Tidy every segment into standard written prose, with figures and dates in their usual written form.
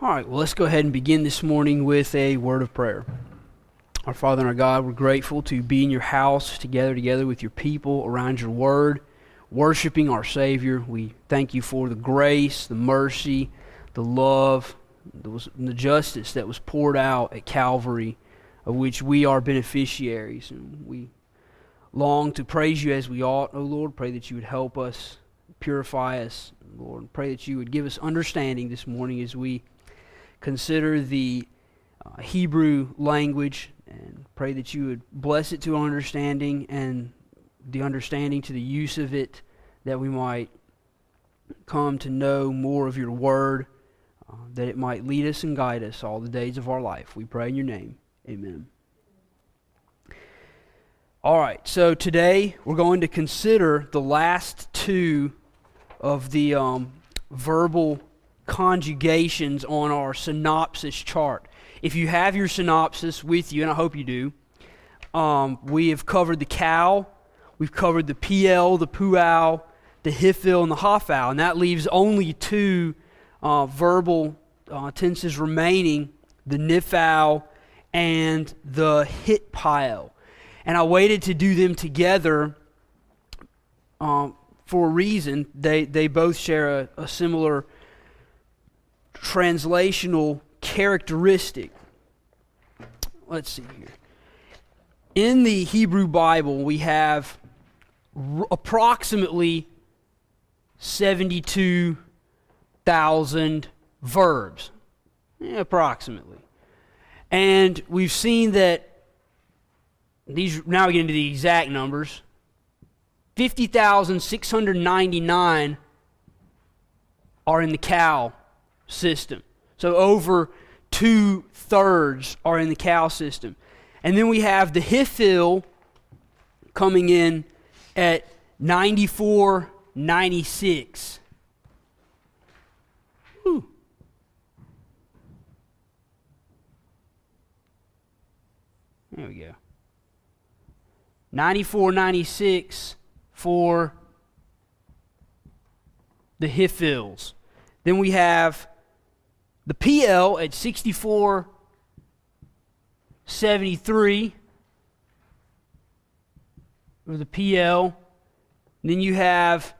All right, well, let's go ahead and begin this morning with a word of prayer. Our Father and our God, we're grateful to be in your house together with your people around your word, worshiping our Savior. We thank you for the grace, the mercy, the love, the justice that was poured out at Calvary, of which we are beneficiaries. And we long to praise you as we ought, O Lord. Pray that you would help us, purify us, Lord. Pray that you would give us understanding this morning as we consider the Hebrew language, and pray that you would bless it to our understanding and the understanding to the use of it, that we might come to know more of your word, that it might lead us and guide us all the days of our life. We pray in your name. Amen. All right, so today we're going to consider the last two of the verbal conjugations on our synopsis chart. If you have your synopsis with you, and I hope you do, we have covered the cow, we've covered the PL, the pual, the Hitpael, and the Hafal, and that leaves only two verbal tenses remaining, the Nifal and the Hitpael. And I waited to do them together for a reason. They both share a similar translational characteristic. Let's see here. In the Hebrew Bible, we have approximately 72,000 verbs, approximately. And we've seen that these, now we get into the exact numbers, 50,699 are in the cow system. So over 2/3 are in the cow system. And then we have the Hitpael coming in at 9496. Whew. There we go. 9496 for the Hitpaels. Then we have the PL at 6473 for the PL. And then you have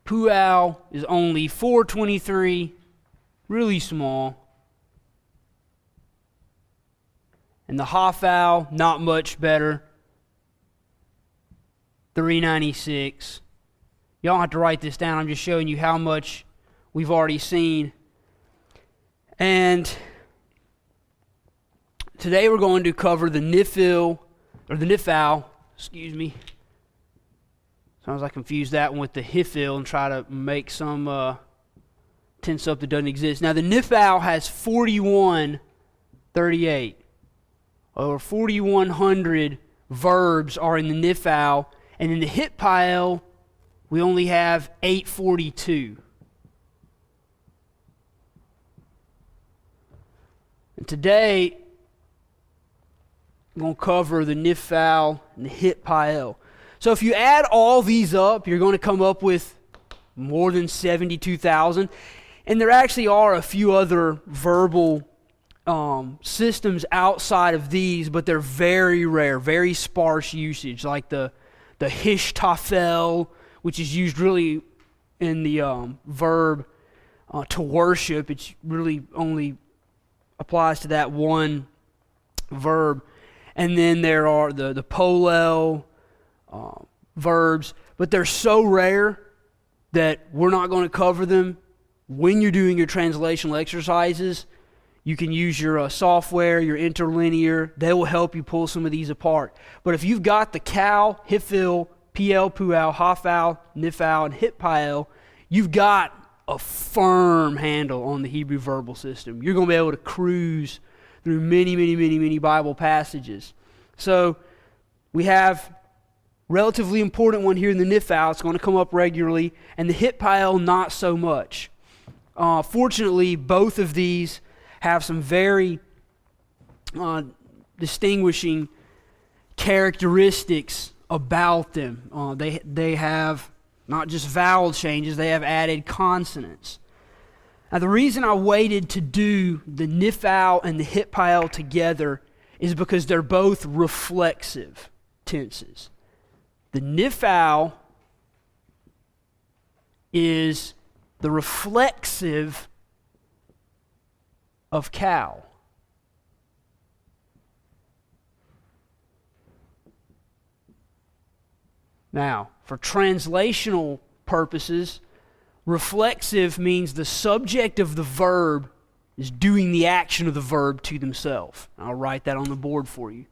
pual is only 423, really small. And the Hafal, not much better, 396. Y'all don't have to write this down. I'm just showing you how much we've already seen. And today we're going to cover the Nifal, Sometimes I confuse that one with the Hitpael and try to make some tense up that doesn't exist. Now the Nifal has 4138. Over 4,100 verbs are in the Nifal, and in the Hitpael, we only have 842. And today, we're going to cover the Nifal and the Hitpael. So if you add all these up, you're going to come up with more than 72,000. And there actually are a few other verbal systems outside of these, but they're very rare, very sparse usage, like the Hishtafel, which is used really in the verb to worship. It's really only applies to that one verb. And then there are the polel verbs, but they're so rare that we're not going to cover them. When you're doing your translational exercises, you can use your software, your interlinear. They will help you pull some of these apart. But if you've got the cow, Hitpael, PL, pual, Hafal, Nifal, and Hitpael, you've got a firm handle on the Hebrew verbal system. You're going to be able to cruise through many Bible passages. So we have relatively important one here in the Nifal. It's going to come up regularly. And the Hitpael, not so much. Fortunately, both of these have some very distinguishing characteristics about them. They have not just vowel changes, they have added consonants. Now, the reason I waited to do the Nifal and the Hitpael together is because they're both reflexive tenses. The Nifal is the reflexive of cow. Now, for translational purposes, reflexive means the subject of the verb is doing the action of the verb to themselves. I'll write that on the board for you.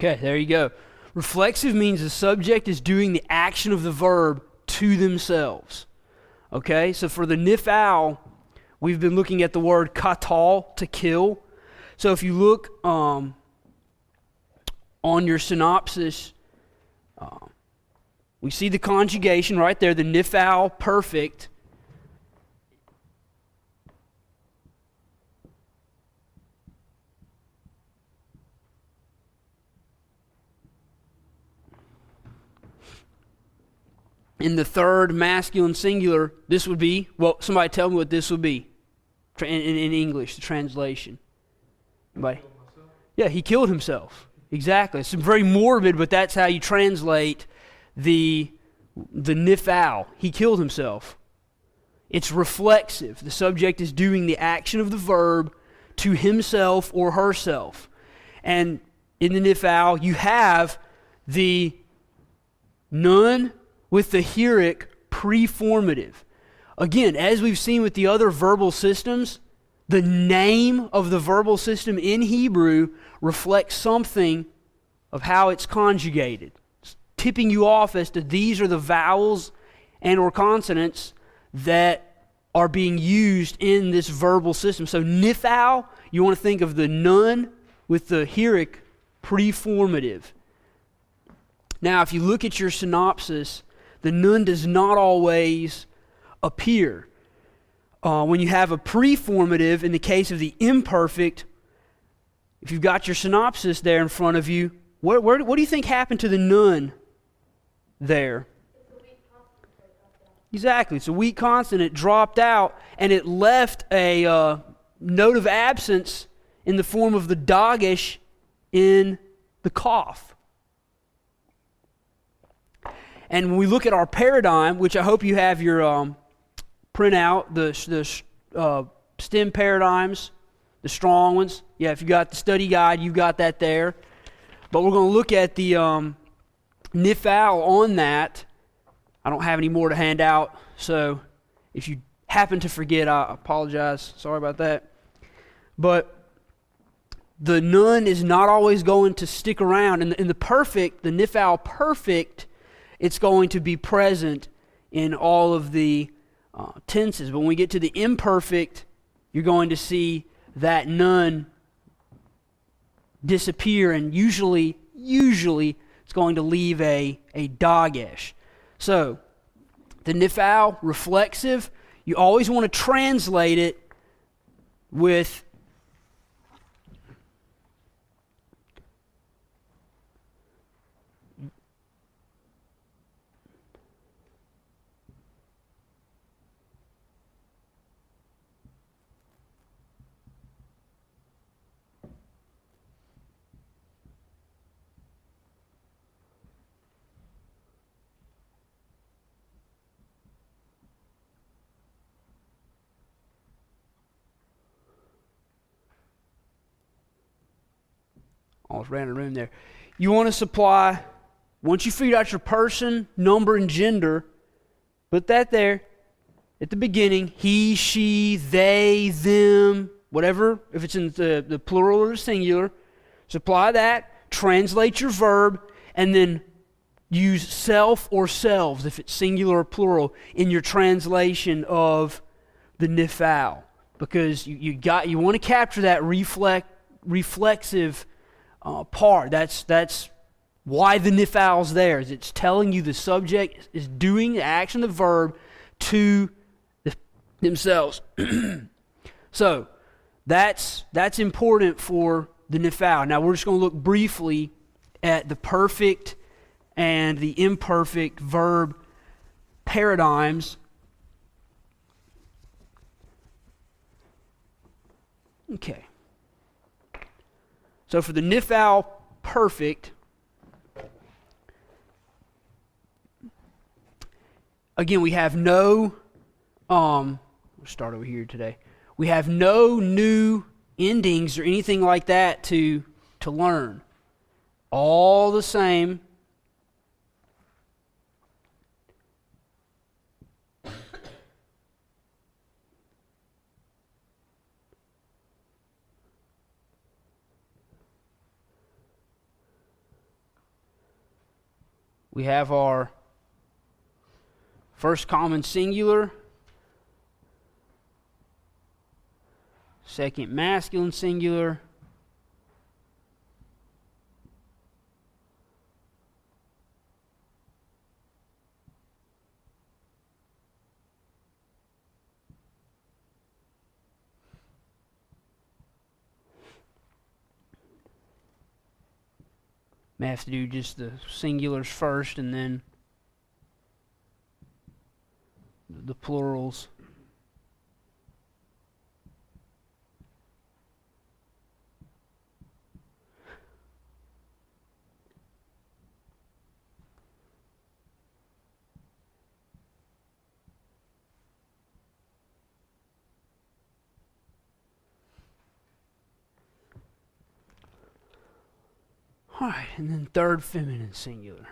Okay, there you go. Reflexive means the subject is doing the action of the verb to themselves. Okay, so for the Nifal, we've been looking at the word katal, to kill. So if you look on your synopsis, we see the conjugation right there, the Nifal perfect. In the third masculine singular, this would be, well, somebody tell me what this would be in English, the translation. Anybody? Yeah, he killed himself. Exactly. It's very morbid, but that's how you translate the Nifal. He killed himself. It's reflexive. The subject is doing the action of the verb to himself or herself. And in the Nifal, you have the nun with the heroic preformative. Again, as we've seen with the other verbal systems, the name of the verbal system in Hebrew reflects something of how it's conjugated. It's tipping you off as to these are the vowels and or consonants that are being used in this verbal system. So Nifal, you want to think of the nun with the heroic preformative. Now, if you look at your synopsis, the nun does not always appear. When you have a preformative, in the case of the imperfect, if you've got your synopsis there in front of you, what do you think happened to the nun there? Exactly. It's a weak consonant. It dropped out, and it left a note of absence in the form of the dagesh in the cough. And when we look at our paradigm, which I hope you have your printout, the STEM paradigms, the strong ones. Yeah, if you got the study guide, you've got that there. But we're going to look at the Nifal on that. I don't have any more to hand out, so if you happen to forget, I apologize. Sorry about that. But the nun is not always going to stick around. In the perfect, the Nifal perfect, it's going to be present in all of the tenses. But when we get to the imperfect, you're going to see that nun disappear, and usually it's going to leave a dagesh. So, the Nifal, reflexive, you always want to translate it with almost ran a room there. You want to supply, once you figure out your person, number, and gender, put that there at the beginning. He, she, they, them, whatever. If it's in the plural or the singular, supply that, translate your verb, and then use self or selves, if it's singular or plural, in your translation of the nifal, because you want to capture that reflexive part. That's why the nifal's there. Is it's telling you the subject is doing the action, the verb, to themselves. So that's important for the nifal. Now we're just going to look briefly at the perfect and the imperfect verb paradigms. Okay. So for the nifal perfect, again, we have no, we'll start over here today. We have no new endings or anything like that to learn. All the same. We have our first common singular, second masculine singular, may have to do just the singulars first and then the plurals. All right, and then third feminine singular.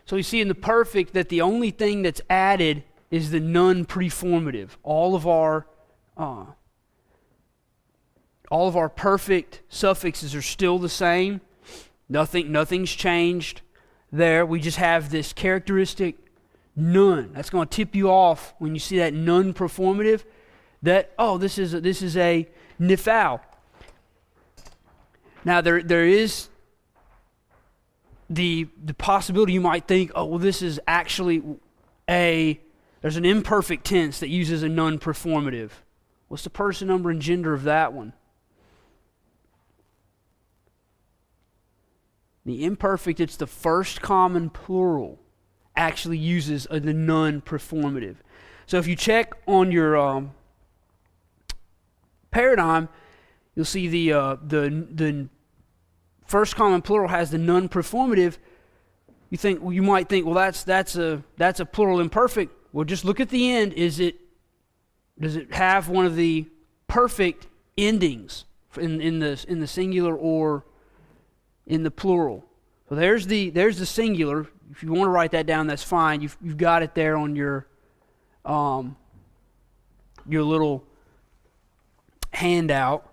So we see in the perfect that the only thing that's added is the non-preformative. All of our perfect suffixes are still the same. Nothing's changed there. We just have this characteristic none. That's going to tip you off when you see that non-performative. That this is a nifal. Now there is the possibility you might think, this is actually there's an imperfect tense that uses a non-performative. What's the person, number, and gender of that one? The imperfect, it's the first common plural, actually uses the non-performative. So if you check on your paradigm, you'll see the first common plural has the non-performative. You might think, that's a plural imperfect. Well, just look at the end. Does it have one of the perfect endings in the singular or in the plural? So there's the singular. If you want to write that down, that's fine. You've got it there on your little handout.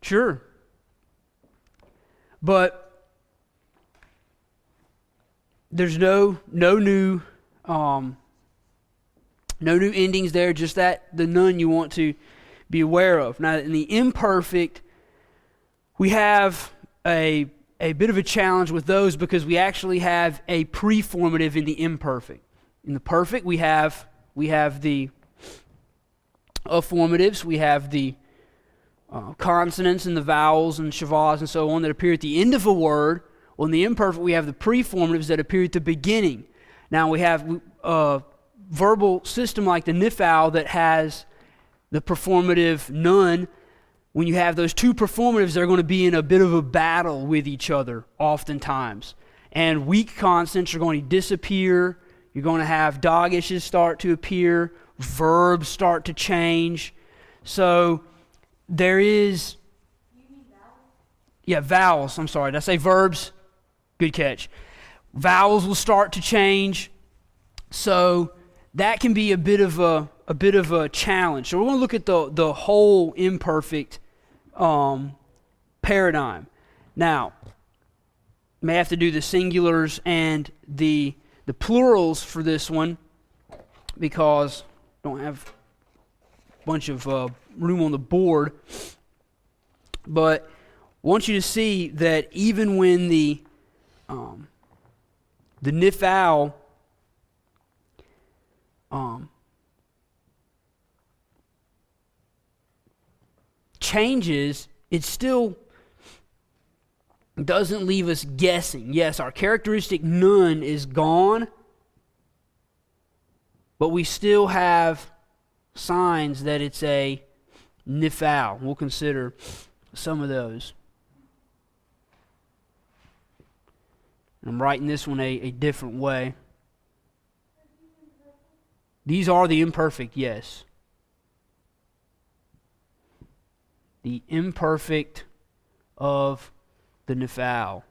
Sure. But there's no new endings there, just the none you want to be aware of. Now, in the imperfect, we have a bit of a challenge with those because we actually have a preformative in the imperfect. In the perfect, we have the affirmatives, we have the consonants and the vowels and shavas and so on that appear at the end of a word. Well, in the imperfect, we have the preformatives that appear at the beginning. Now, we have a verbal system like the nifal that has the performative none. When you have those two performatives, they're going to be in a bit of a battle with each other oftentimes. And weak consonants are going to disappear. You're going to have doggishes start to appear. Verbs start to change. So there is... Yeah, vowels. I'm sorry. Did I say verbs? Good catch. Vowels will start to change. So that can be a bit of a challenge. So we're going to look at the whole imperfect paradigm. Now, may have to do the singulars and the plurals for this one because I don't have a bunch of room on the board. But I want you to see that even when the Nifal changes, it still doesn't leave us guessing. Yes, our characteristic none is gone, but we still have signs that it's a Nifal. We'll consider some of those. I'm writing this one a different way. These are the imperfect, yes. The imperfect of the Nifal.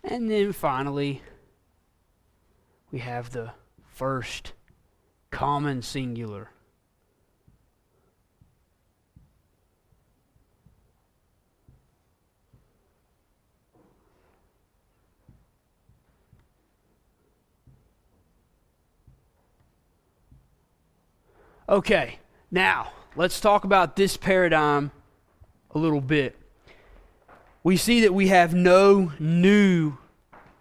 And then finally, we have the first common singular. Okay, now let's talk about this paradigm a little bit. We see that we have no new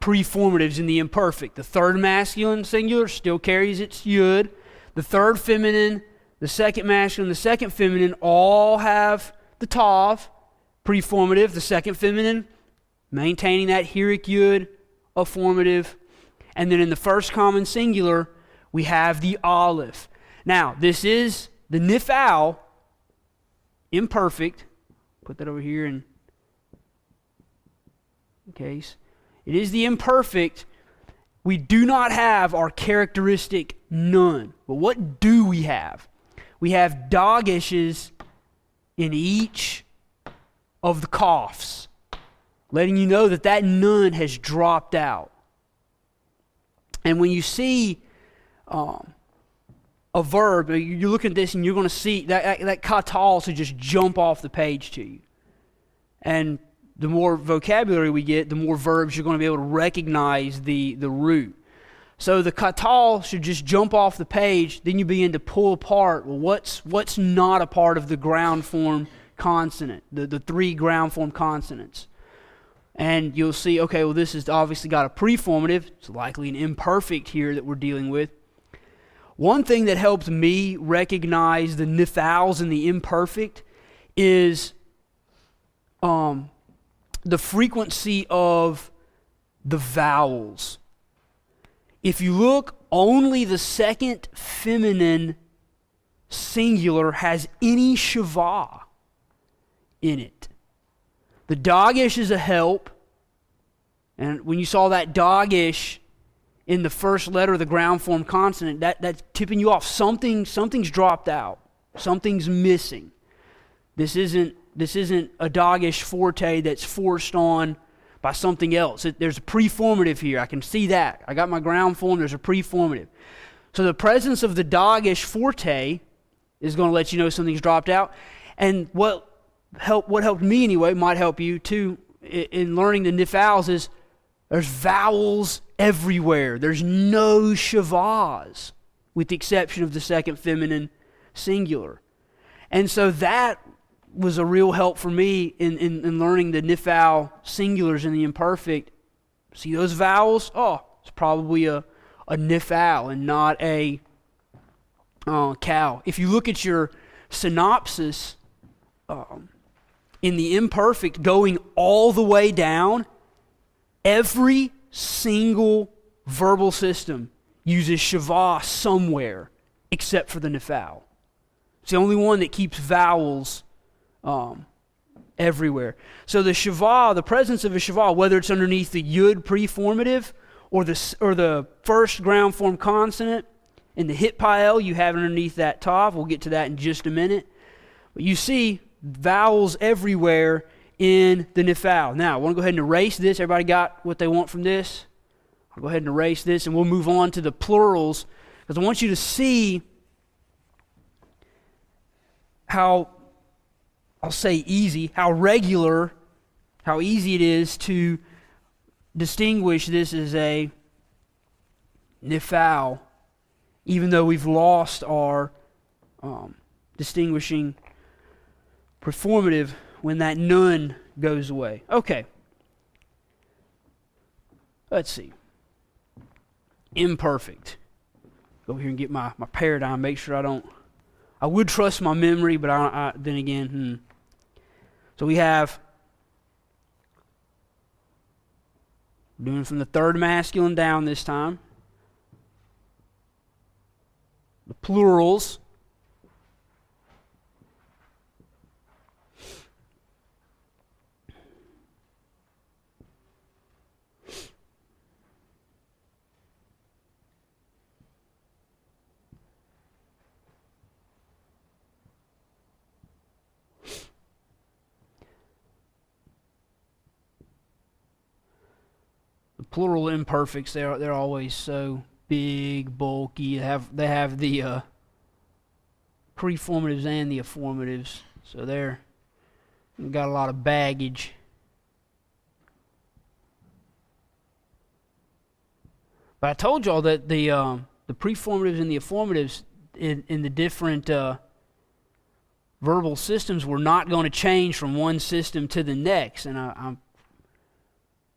preformatives in the imperfect. The third masculine singular still carries its yud. The third feminine, the second masculine, the second feminine all have the tav preformative. The second feminine maintaining that heric yud afformative. And then in the first common singular, we have the aleph. Now, this is the Nifal imperfect. Put that over here in case. It is the imperfect. We do not have our characteristic none. But what do we have? We have dagishes in each of the coughs, letting you know that that none has dropped out. And when you see a verb, you look at this and you're going to see that katal to just jump off the page to you. And the more vocabulary we get, the more verbs you're going to be able to recognize the root. So the katal should just jump off the page. Then you begin to pull apart, well, what's not a part of the ground form consonant, the three ground form consonants. And you'll see, okay, well, this has obviously got a preformative. It's likely an imperfect here that we're dealing with. One thing that helps me recognize the nifals and the imperfect is the frequency of the vowels. If you look, only the second feminine singular has any shava in it. The dagish is a help, and when you saw that dagish in the first letter of the ground form consonant, that's tipping you off. Something's dropped out. Something's missing. This isn't a dagish forte that's forced on by something else. There's a preformative here. I can see that. I got my ground form. There's a preformative. So the presence of the dagish forte is going to let you know something's dropped out. And what helped me anyway, might help you too, in learning the nifals is there's vowels everywhere. There's no shavas, with the exception of the second feminine singular. And so that was a real help for me in learning the Nifal singulars and the imperfect. See those vowels? Oh, it's probably a Nifal and not a cow. If you look at your synopsis in the imperfect going all the way down, every single verbal system uses shava somewhere except for the Nifal. It's the only one that keeps vowels everywhere. So the shava, the presence of a shava, whether it's underneath the yud preformative or the first ground form consonant, in the Hitpael you have it underneath that tav. We'll get to that in just a minute. But you see vowels everywhere in the Nifal. Now, I want to go ahead and erase this. Everybody got what they want from this? I'll go ahead and erase this, and we'll move on to the plurals, because I want you to see how, I'll say easy, how regular, how easy it is to distinguish this as a Nifal, even though we've lost our distinguishing performative when that nun goes away. Okay. Let's see. Imperfect. Go over here and get my paradigm, make sure I would trust my memory, but then again, So we have, doing from the third masculine down this time, the plurals. The plural imperfects, they're always so big, bulky. They have the preformatives and the affirmatives, so they've got a lot of baggage. But I told y'all that the preformatives and the affirmatives in the different verbal systems were not going to change from one system to the next, and I'm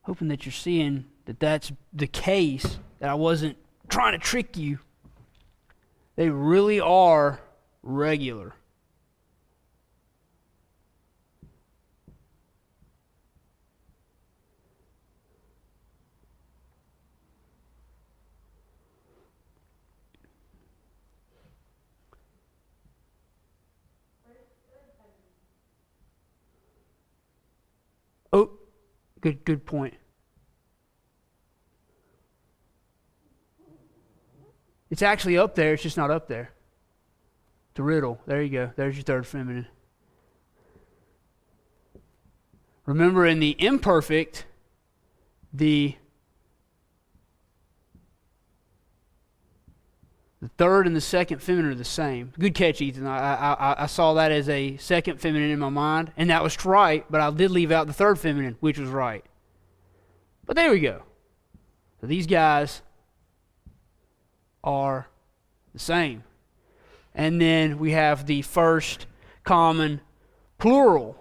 hoping that you're seeing that that's the case, that I wasn't trying to trick you. They really are regular. Oh, good point. It's actually up there, it's just not up there. The riddle. There you go. There's your third feminine. Remember, in the imperfect, the third and the second feminine are the same. Good catch, Ethan. I saw that as a second feminine in my mind, and that was right, but I did leave out the third feminine, which was right. But there we go. So these guys are the same. And then we have the first common plural.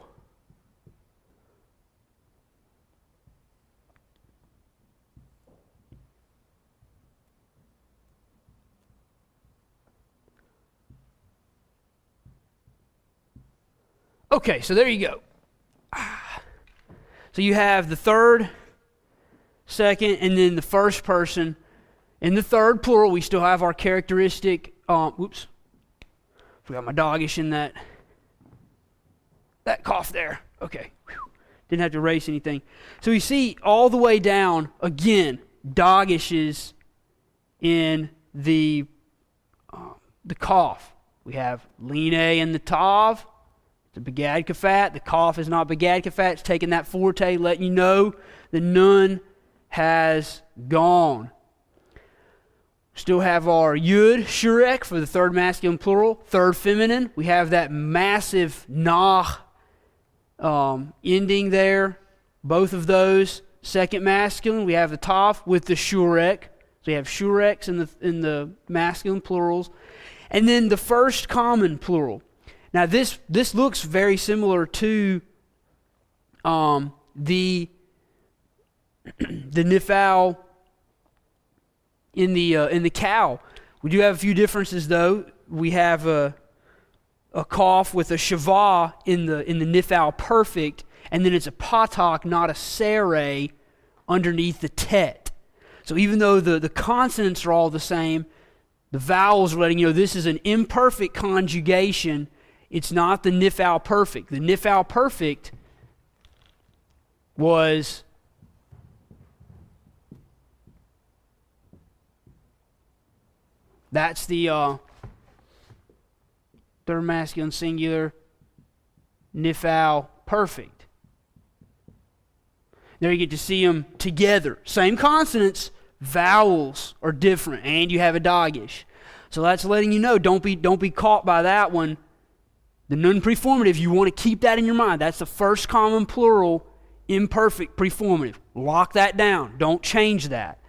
Okay, so there you go. So you have the third, second, and then the first person. In the third plural, we still have our characteristic, forgot my doggish in that cough there. Okay. Whew. Didn't have to erase anything. So we see all the way down, again, doggishes in the cough. We have line in the tav, the begad kafat. The cough is not begad kafat. It's taking that forte, letting you know the nun has gone. Still have our yud, shurek, for the third masculine plural. Third feminine, we have that massive nah ending there. Both of those. Second masculine, we have the tav with the shurek. So you have shureks in the masculine plurals. And then the first common plural. Now this looks very similar to the nifal in the cow. We do have a few differences though. We have a kaf with a shavah in the nifal perfect, and then it's a patak, not a sere, underneath the tet. So even though the consonants are all the same, the vowels are letting you know this is an imperfect conjugation. It's not the nifal perfect. The nifal perfect was that's the third masculine singular nifal perfect. There you get to see them together. Same consonants, vowels are different, and you have a dagish. So that's letting you know, don't be caught by that one. The nun preformative, you want to keep that in your mind. That's the first common plural imperfect preformative. Lock that down. Don't change that.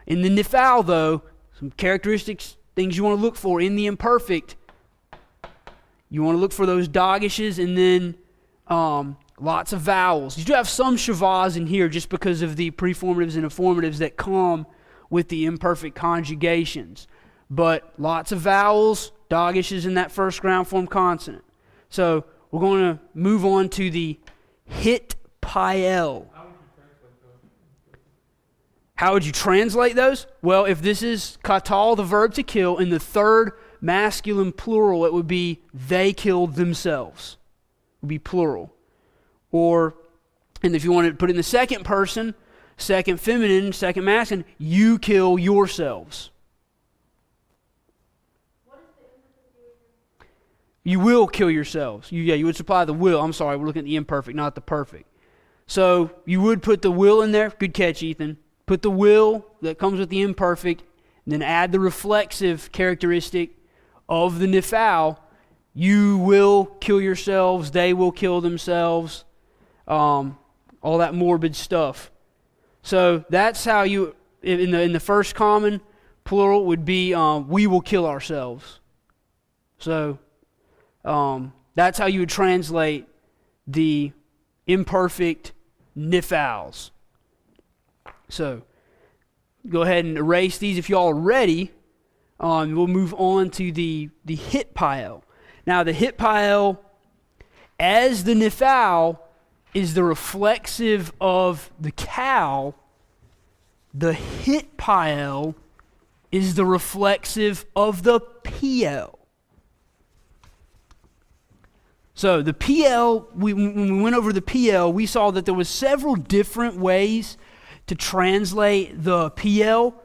In the nifal, though, some characteristics, things you want to look for in the imperfect. You want to look for those dagishes, and then lots of vowels. You do have some shavahs in here just because of the preformatives and affirmatives that come with the imperfect conjugations. But lots of vowels, dagishes in that first ground form consonant. So we're going to move on to the Hitpael. How would you translate those? Well, if this is katal, the verb to kill, in the third masculine plural, it would be they killed themselves. It would be plural. Or, and if you want to put it in the second person, second feminine, second masculine, you kill yourselves. You will kill yourselves. You would supply the will. I'm sorry, we're looking at the imperfect, not the perfect. So you would put the will in there. Good catch, Ethan. Put the will that comes with the imperfect, and then add the reflexive characteristic of the nifal. You will kill yourselves. They will kill themselves. All that morbid stuff. So that's how you, in the first common plural, would be we will kill ourselves. So that's how you would translate the imperfect nifals. So go ahead and erase these if y'all are ready. We'll move on to the Hitpael. Now the Hitpael, as the nifal, is the reflexive of the cow. The Hitpael is the reflexive of the PL. So the PL, when we went over the PL, we saw that there was several different ways to translate the PL.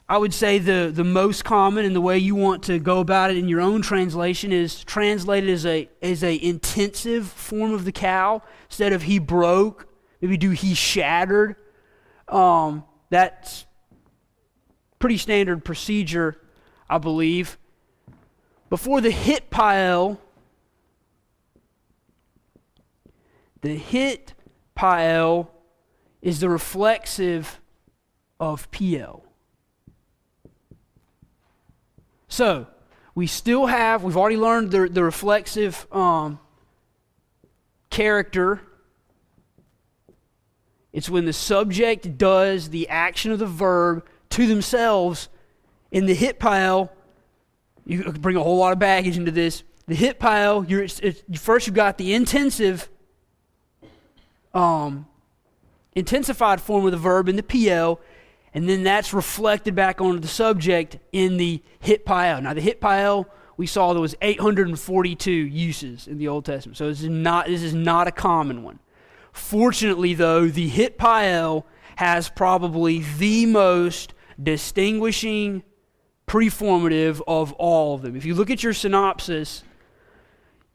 I would say the most common and the way you want to go about it in your own translation is translated as a intensive form of the cow. Instead of he broke, maybe do he shattered. That's pretty standard procedure, I believe. Before the Hitpael, the Hitpael is the reflexive of PL. So, we've already learned the reflexive character. It's when the subject does the action of the verb to themselves. In the Hitpael, you bring a whole lot of baggage into this. The Hitpael, first you've got the intensive intensified form of the verb in the PL, and then that's reflected back onto the subject in the Hitpael. Now the Hitpael, we saw there was 842 uses in the Old Testament, so this is not a common one. Fortunately though, the Hitpael has probably the most distinguishing preformative of all of them. If you look at your synopsis,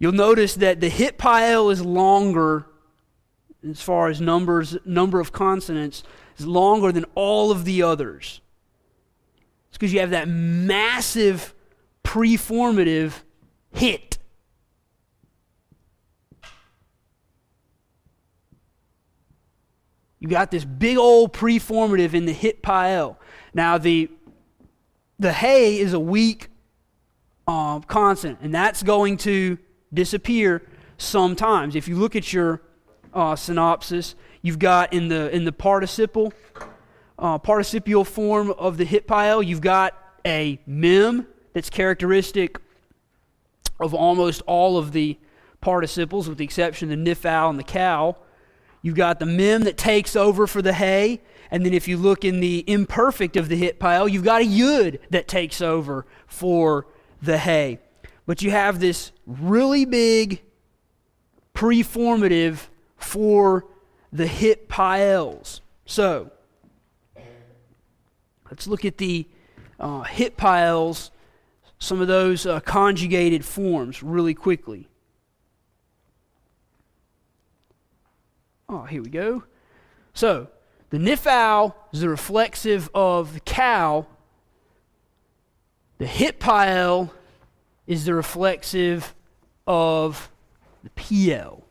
you'll notice that the Hitpael is longer as far as number of consonants, is longer than all of the others. It's because you have that massive preformative hit. You got this big old preformative in the Hitpael. Now the hey is a weak consonant, and that's going to disappear sometimes. If you look at your synopsis, you've got in the participial form of the Hitpael, you've got a mem that's characteristic of almost all of the participles, with the exception of the Nifal and the cow. You've got the mem that takes over for the hay, and then if you look in the imperfect of the Hitpael, you've got a yud that takes over for the hay. But you have this really big preformative for the Hitpaels. So, let's look at the Hitpaels, some of those conjugated forms really quickly. Oh, here we go. So, the Nifal is the reflexive of the cow. The Hitpael is the reflexive of the PL.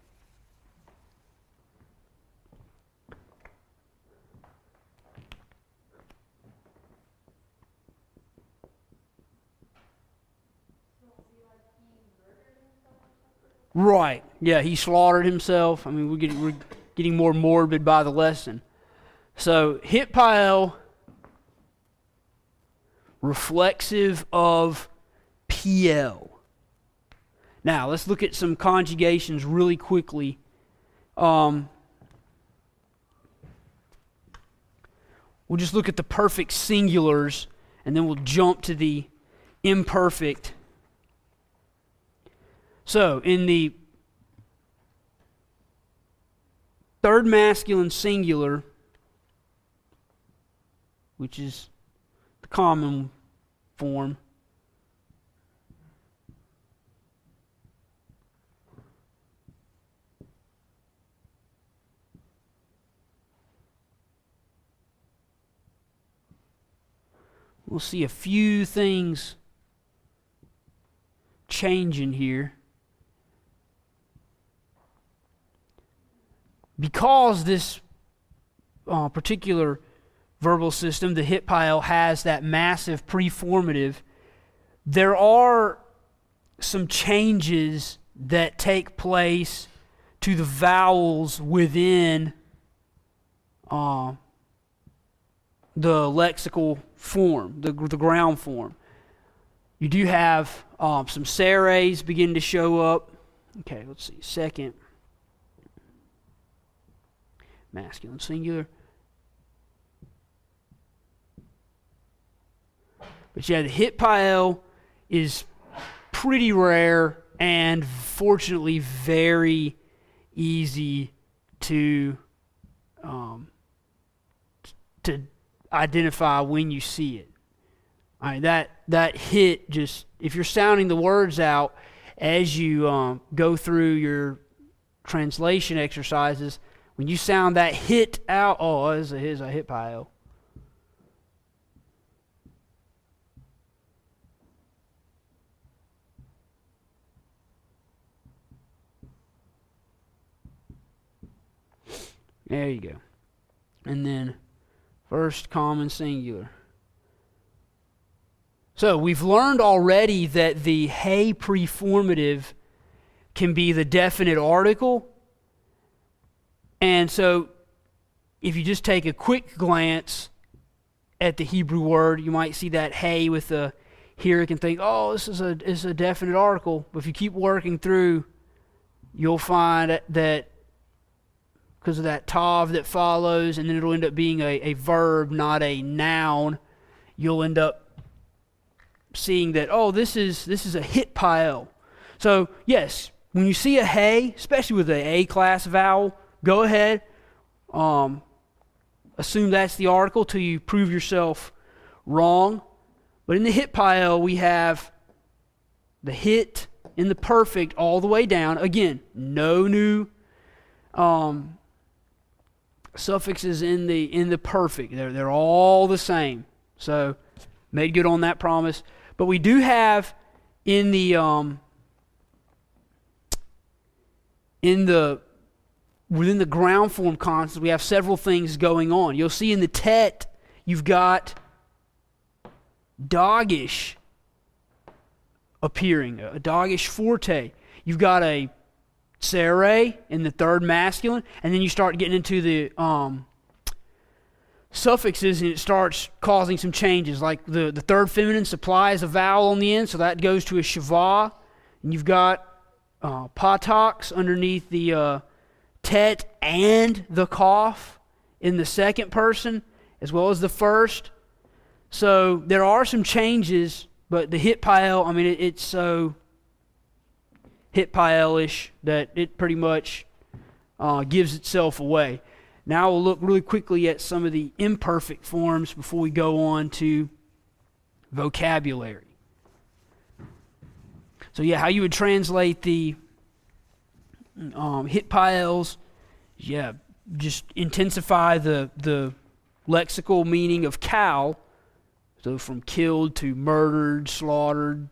Right. Yeah, he slaughtered himself. I mean, we're getting more morbid by the lesson. So, Hitpael, reflexive of PL. Now, let's look at some conjugations really quickly. We'll just look at the perfect singulars, and then we'll jump to the imperfect. So, in the third masculine singular, which is the common form, we'll see a few things changing here. Because this particular verbal system, the Hitpael, has that massive preformative, there are some changes that take place to the vowels within the lexical form, the ground form. You do have some serres begin to show up. Okay, let's see. Second masculine singular. But yeah, the Hitpael is pretty rare and fortunately very easy to identify when you see it. All right, that hit, just if you're sounding the words out as you go through your translation exercises, when you sound that hit out, oh, here's a Hitpael. There you go. And then first common singular. So we've learned already that the hey preformative can be the definite article. And so if you just take a quick glance at the Hebrew word, you might see that hey with the here, you can think, oh, this is a definite article. But if you keep working through, you'll find that because of that tav that follows, and then it'll end up being a verb, not a noun, you'll end up seeing that, oh, this is a Hitpael. So, yes, when you see a hey, especially with an A-class vowel, go ahead, assume that's the article till you prove yourself wrong. But in the Hitpael, we have the hit in the perfect all the way down. Again, no new suffixes in the perfect. They're all the same. So, made good on that promise. But we do have in the within the ground form consonants, we have several things going on. You'll see in the tet, you've got doggish appearing, a doggish forte. you've got a sere in the third masculine, and then you start getting into the suffixes, and it starts causing some changes. Like the third feminine supplies a vowel on the end, so that goes to a shava. And you've got patox underneath the tet and the cough in the second person, as well as the first. So there are some changes, but the Hitpael, I mean, it's so Hitpaelish that it pretty much gives itself away. Now we'll look really quickly at some of the imperfect forms before we go on to vocabulary. So yeah, how you would translate the Hitpaels, yeah, just intensify the lexical meaning of cow. So from killed to murdered, slaughtered,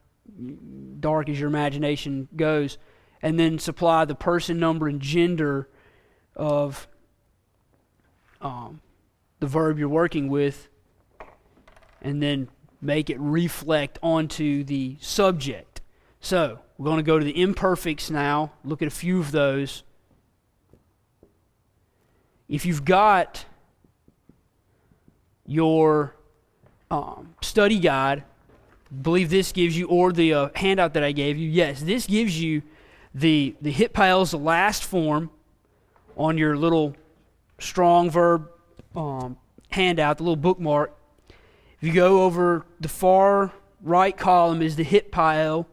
dark as your imagination goes, and then supply the person, number, and gender of the verb you're working with, and then make it reflect onto the subject. So we're going to go to the imperfects now, look at a few of those. If you've got your study guide, I believe this gives you, or the handout that I gave you, yes, this gives you the Hitpaels, the last form, on your little strong verb handout, the little bookmark. If you go over the far right column is the Hitpael,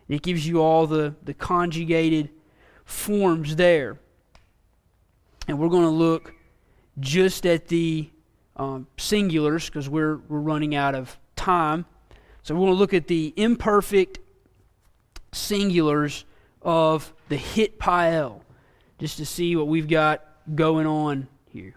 and it gives you all the conjugated forms there. And we're going to look just at the singulars because we're running out of time. So we're going to look at the imperfect singulars of the Hitpael just to see what we've got going on here.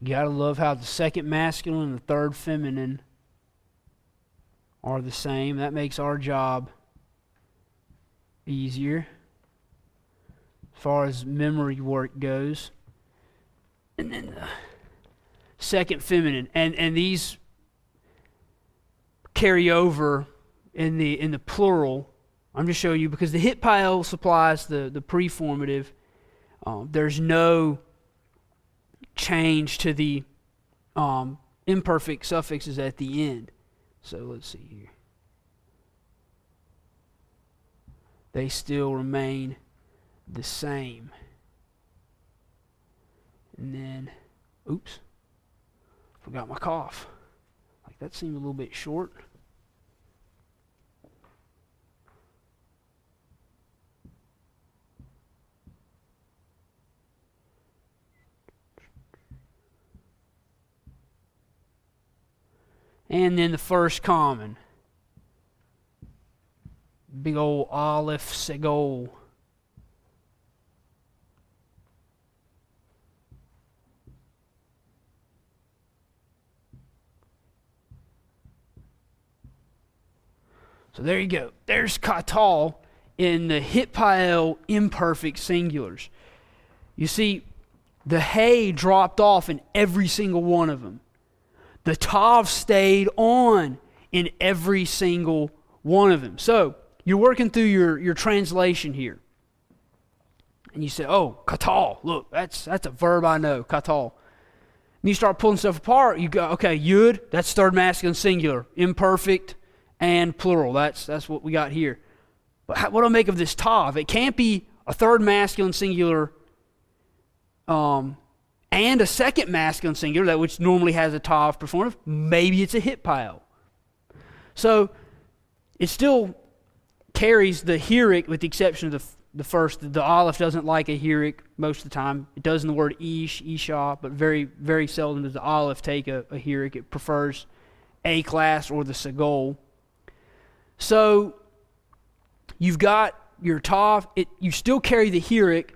You gotta love how the second masculine and the third feminine are the same. That makes our job easier as far as memory work goes. And then the second feminine, and these carry over in the plural. I'm just showing you because the Hitpael supplies the preformative. There's no change to the imperfect suffixes at the end. So let's see here. They still remain the same. And then, oops, forgot my cough. Like that seemed a little bit short. And then the first common. Big old Aleph Segol. So there you go. There's katal in the Hitpael imperfect singulars. You see, the hay dropped off in every single one of them. The tav stayed on in every single one of them. So you're working through your translation here. And you say, oh, katal, look, that's a verb I know, katal. And you start pulling stuff apart, you go, okay, yud, that's third masculine singular, imperfect and plural. That's what we got here. But what do I make of this tav? It can't be a third masculine singular and a second masculine singular, that which normally has a tav performative. Maybe it's a Hitpael. So it still carries the heric with the exception of the first. The Aleph doesn't like a heric most of the time. It does in the word ish, isha, but very, very seldom does the Aleph take a heric. It prefers a class or the segol. So you've got your tav, you still carry the hirik,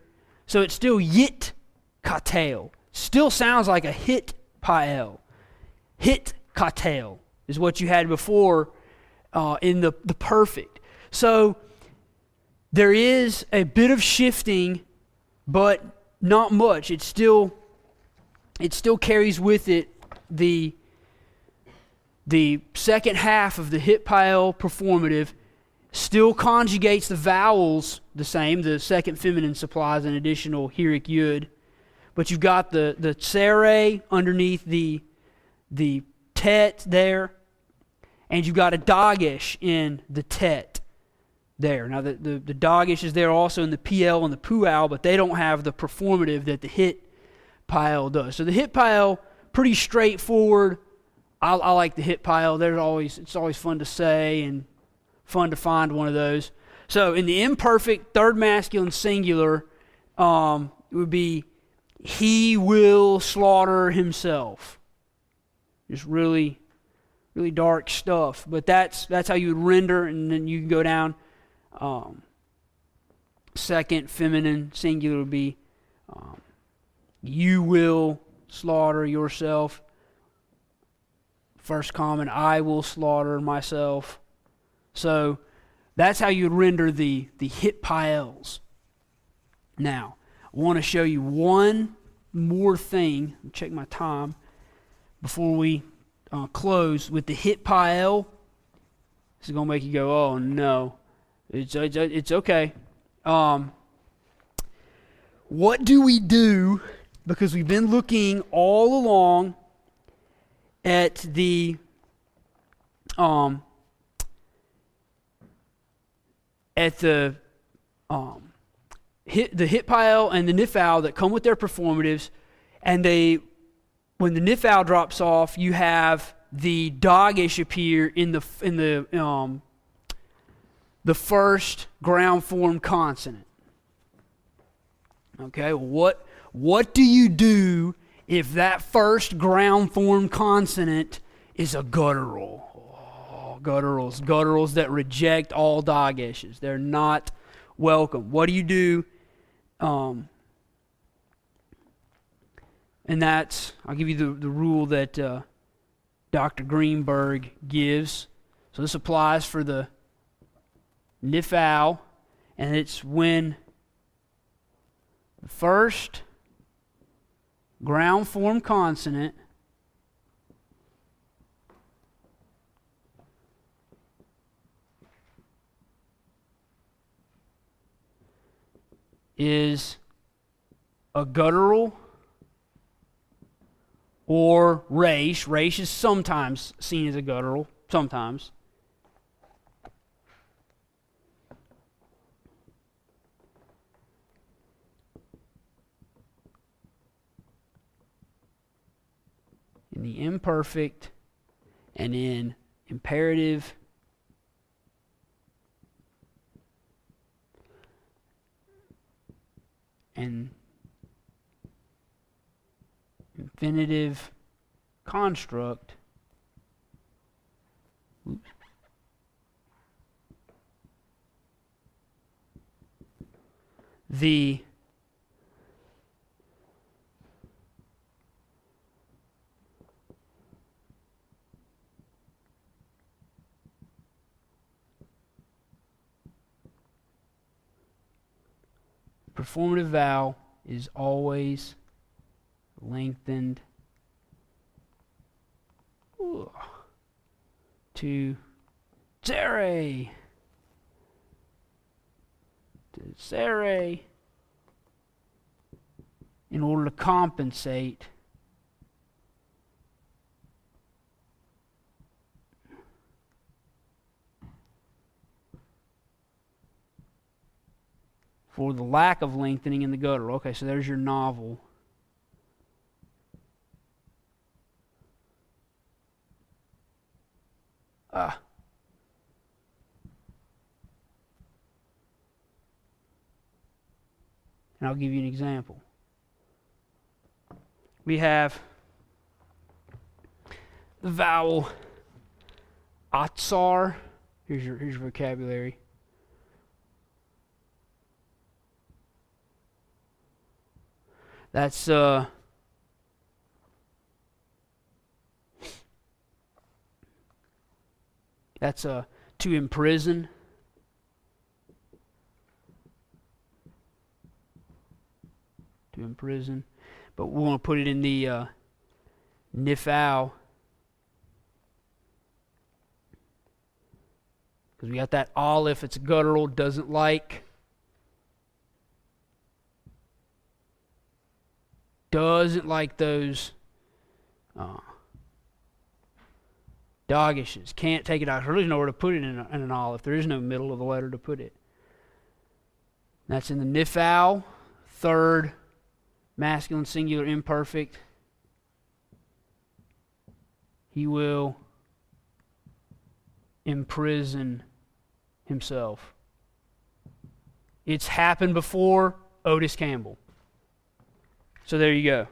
so it's still yit katel. Still sounds like a hit pael. Hit katel is what you had before in the perfect. So there is a bit of shifting, but not much. It still carries with it the second half of the Hitpael performative, still conjugates the vowels the same. The second feminine supplies an additional hirik yud, but you've got the tsere underneath the tet there, and you've got a dagesh in the tet there. Now the dagesh is there also in the PL and the pual, but they don't have the performative that the Hitpael does. So the Hitpael, pretty straightforward. I like the Hitpael. It's always fun to say and fun to find one of those. So in the imperfect third masculine singular, it would be he will slaughter himself. Just really, really dark stuff. But that's how you would render, and then you can go down. Second feminine singular would be you will slaughter yourself. First common, I will slaughter myself. So that's how you would render the Hitpaels. Now, I want to show you one more thing. Check my time before we close with the Hitpael. This is going to make you go, oh no. It's okay. What do we do? Because we've been looking all along at the Hitpael and the Nifal that come with their performatives, and when the Nifal drops off, you have the dagesh appear in the first ground form consonant. Okay, what do you do if that first ground form consonant is a guttural? Oh, gutturals that reject all dageshes. They're not welcome. What do you do? And that's, I'll give you the rule that Dr. Greenberg gives. So this applies for the Nifal, and it's when the first ground form consonant is a guttural or resh. Resh is sometimes seen as a guttural, sometimes. In the imperfect and in imperative and infinitive construct. Oops. The performative vowel is always lengthened to tsere. In order to compensate for the lack of lengthening in the guttural. Okay, so there's your novel. And I'll give you an example. We have the vowel atzar. Here's your vocabulary. That's to imprison. To imprison. But we want to put it in the Nifal. Because we got that aleph, it's guttural, doesn't like. Doesn't like those dogishes. Can't take it out. There is nowhere to put it in an aleph. There is no middle of the letter to put it. That's in the Nifal, third, masculine, singular, imperfect. He will imprison himself. It's happened before. Otis Campbell. So there you go.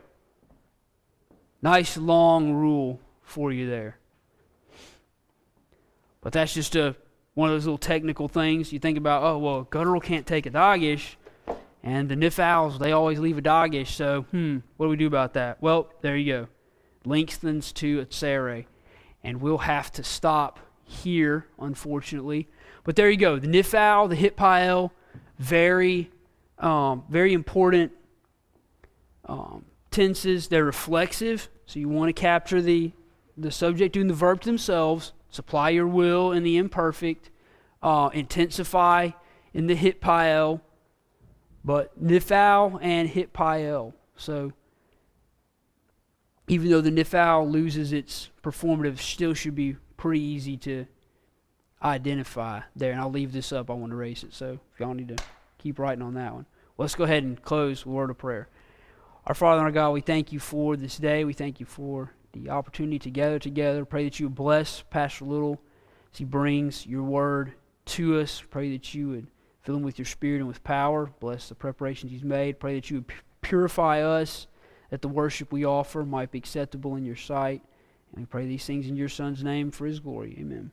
Nice long rule for you there. But that's just one of those little technical things. You think about, oh, well, guttural can't take a dogish, and the Nifals, they always leave a dogish, so, what do we do about that? Well, there you go. Lengthens to a tsere. And we'll have to stop here, unfortunately. But there you go. The Nifal, the Hitpael, very important tenses. They're reflexive, so you want to capture the subject doing the verb to themselves. Supply your will in the imperfect. Intensify in the Hitpael. But Nifal and Hitpael. So even though the Nifal loses its performative, still should be pretty easy to identify there. And I'll leave this up. I want to erase it. So if y'all need to keep writing on that one. Well, let's go ahead and close with a word of prayer. Our Father and our God, we thank you for this day. We thank you for the opportunity to gather together. Pray that you would bless Pastor Little as he brings your word to us. Pray that you would fill him with your spirit and with power. Bless the preparations he's made. Pray that you would purify us, that the worship we offer might be acceptable in your sight. And we pray these things in your Son's name for his glory. Amen.